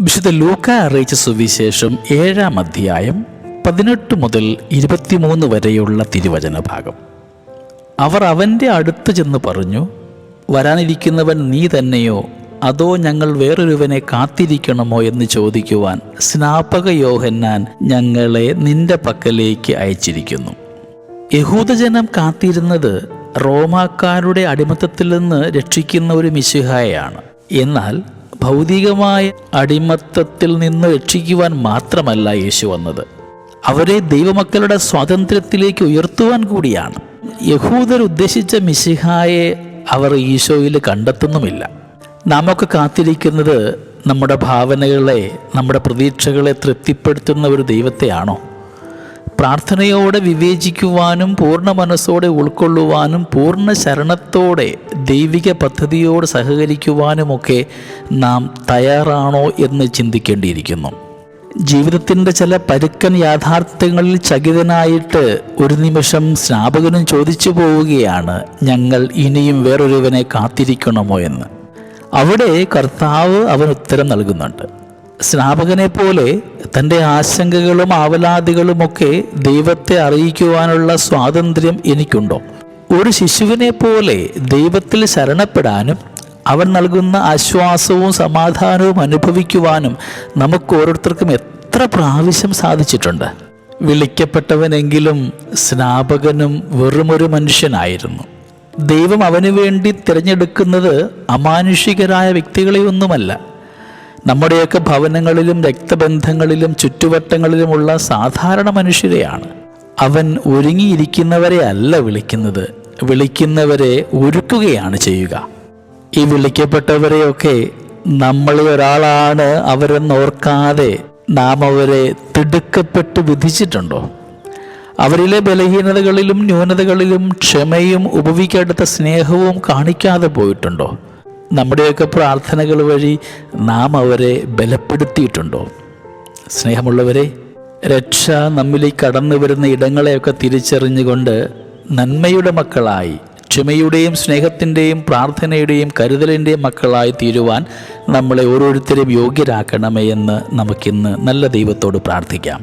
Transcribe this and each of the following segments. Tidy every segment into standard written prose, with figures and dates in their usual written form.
വിശുദ്ധ ലൂക്ക അറിയിച്ച സുവിശേഷം 7-ാം അധ്യായം 18 മുതൽ 23 വരെയുള്ള തിരുവചന ഭാഗം. അവർ അവൻ്റെ അടുത്ത് ചെന്ന് പറഞ്ഞു, വരാനിരിക്കുന്നവൻ നീ തന്നെയോ, അതോ ഞങ്ങൾ വേറൊരുവനെ കാത്തിരിക്കണമോ എന്ന് ചോദിക്കുവാൻ സ്നാപക യോഹന്നാൻ ഞങ്ങളെ നിന്റെ പക്കലേക്ക് അയച്ചിരിക്കുന്നു. യഹൂദജനം കാത്തിരുന്നത് റോമാക്കാരുടെ അടിമത്തത്തിൽ നിന്ന് രക്ഷിക്കുന്ന ഒരു മിശിഹായാണ്. എന്നാൽ ഭൗതികമായ അടിമത്തത്തിൽ നിന്ന് രക്ഷിക്കുവാൻ മാത്രമല്ല യേശു വന്നത്, അവരെ ദൈവമക്കളുടെ സ്വാതന്ത്ര്യത്തിലേക്ക് ഉയർത്തുവാൻ കൂടിയാണ്. യഹൂദർ ഉദ്ദേശിച്ച മിശിഹായെ അവർ ഈശോയിൽ കണ്ടെത്തുന്നുമില്ല. നാമൊക്കെ കാത്തിരിക്കുന്നത് നമ്മുടെ ഭാവനകളെ, നമ്മുടെ പ്രതീക്ഷകളെ തൃപ്തിപ്പെടുത്തുന്ന ഒരു ദൈവത്തെയാണോ? പ്രാർത്ഥനയോടെ വിവേചിക്കുവാനും പൂർണ്ണ മനസ്സോടെ ഉൾക്കൊള്ളുവാനും പൂർണ്ണ ശരണത്തോടെ ദൈവിക പദ്ധതിയോട് സഹകരിക്കുവാനുമൊക്കെ നാം തയ്യാറാണോ എന്ന് ചിന്തിക്കേണ്ടിയിരിക്കുന്നു. ജീവിതത്തിൻ്റെ ചില പരുക്കൻ യാഥാർത്ഥ്യങ്ങളിൽ ചകിതനായിട്ട് ഒരു നിമിഷം സ്നാപകനും ചോദിച്ചു പോവുകയാണ്, ഞങ്ങൾ ഇനിയും വേറൊരുവനെ കാത്തിരിക്കണമോ എന്ന്. അവിടെ കർത്താവ് അവന് ഉത്തരം നൽകുന്നുണ്ട്. സ്നാപകനെ പോലെ തൻ്റെ ആശങ്കകളും ആവലാതികളുമൊക്കെ ദൈവത്തെ അറിയിക്കുവാനുള്ള സ്വാതന്ത്ര്യം എനിക്കുണ്ടോ? ഒരു ശിശുവിനെ പോലെ ദൈവത്തിൽ ശരണപ്പെടാനും അവൻ നൽകുന്ന ആശ്വാസവും സമാധാനവും അനുഭവിക്കുവാനും നമുക്ക് ഓരോരുത്തർക്കും എത്ര പ്രാവശ്യം സാധിച്ചിട്ടുണ്ട്. വിളിക്കപ്പെട്ടവനെങ്കിലും സ്നാപകനും വെറുമൊരു മനുഷ്യനായിരുന്നു. ദൈവം അവന് വേണ്ടി തിരഞ്ഞെടുക്കുന്നത് അമാനുഷികരായ വ്യക്തികളെയൊന്നുമല്ല, നമ്മുടെയൊക്കെ ഭവനങ്ങളിലും രക്തബന്ധങ്ങളിലും ചുറ്റുവട്ടങ്ങളിലുമുള്ള സാധാരണ മനുഷ്യരെയാണ്. അവൻ ഒരുങ്ങിയിരിക്കുന്നവരെ അല്ല വിളിക്കുന്നത്, വിളിക്കുന്നവരെ ഒരുക്കുകയാണ് ചെയ്യുക. ഈ വിളിക്കപ്പെട്ടവരെയൊക്കെ നമ്മളിൽ ഒരാളാണ് അവരെന്നോർക്കാതെ നാം അവരെ തിടുക്കപ്പെട്ട് വിധിച്ചിട്ടുണ്ടോ? അവരിലെ ബലഹീനതകളിലും ന്യൂനതകളിലും ക്ഷമയും ഉപവിക്കടുത്ത സ്നേഹവും കാണിക്കാതെ പോയിട്ടുണ്ടോ? നമ്മുടെയൊക്കെ പ്രാർത്ഥനകൾ വഴി നാം അവരെ ബലപ്പെടുത്തിയിട്ടുണ്ടോ? സ്നേഹമുള്ളവരെ, രക്ഷ നമ്മിലേക്ക് കടന്നു വരുന്ന ഇടങ്ങളെയൊക്കെ തിരിച്ചറിഞ്ഞുകൊണ്ട് നന്മയുടെ മക്കളായി, ക്ഷമയുടെയും സ്നേഹത്തിൻ്റെയും പ്രാർത്ഥനയുടെയും കരുതലിൻ്റെയും മക്കളായി തീരുവാൻ നമ്മളെ ഓരോരുത്തരെയും യോഗ്യരാക്കണമേ എന്ന് നമുക്കിന്ന് നല്ല ദൈവത്തോട് പ്രാർത്ഥിക്കാം.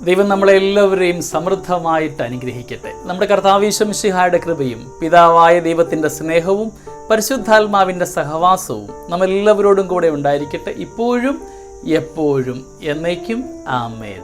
ദൈവം നമ്മളെല്ലാവരെയും സമൃദ്ധമായിട്ട് അനുഗ്രഹിക്കട്ടെ. നമ്മുടെ കർത്താവ് ഈശോ മിശിഹായുടെ കൃപയും പിതാവായ ദൈവത്തിൻ്റെ സ്നേഹവും പരിശുദ്ധാത്മാവിൻ്റെ സഹവാസവും നമ്മളെല്ലാവരോടും കൂടെ ഉണ്ടായിരിക്കട്ടെ, ഇപ്പോഴും എപ്പോഴും എന്നേക്കും. ആമേൻ.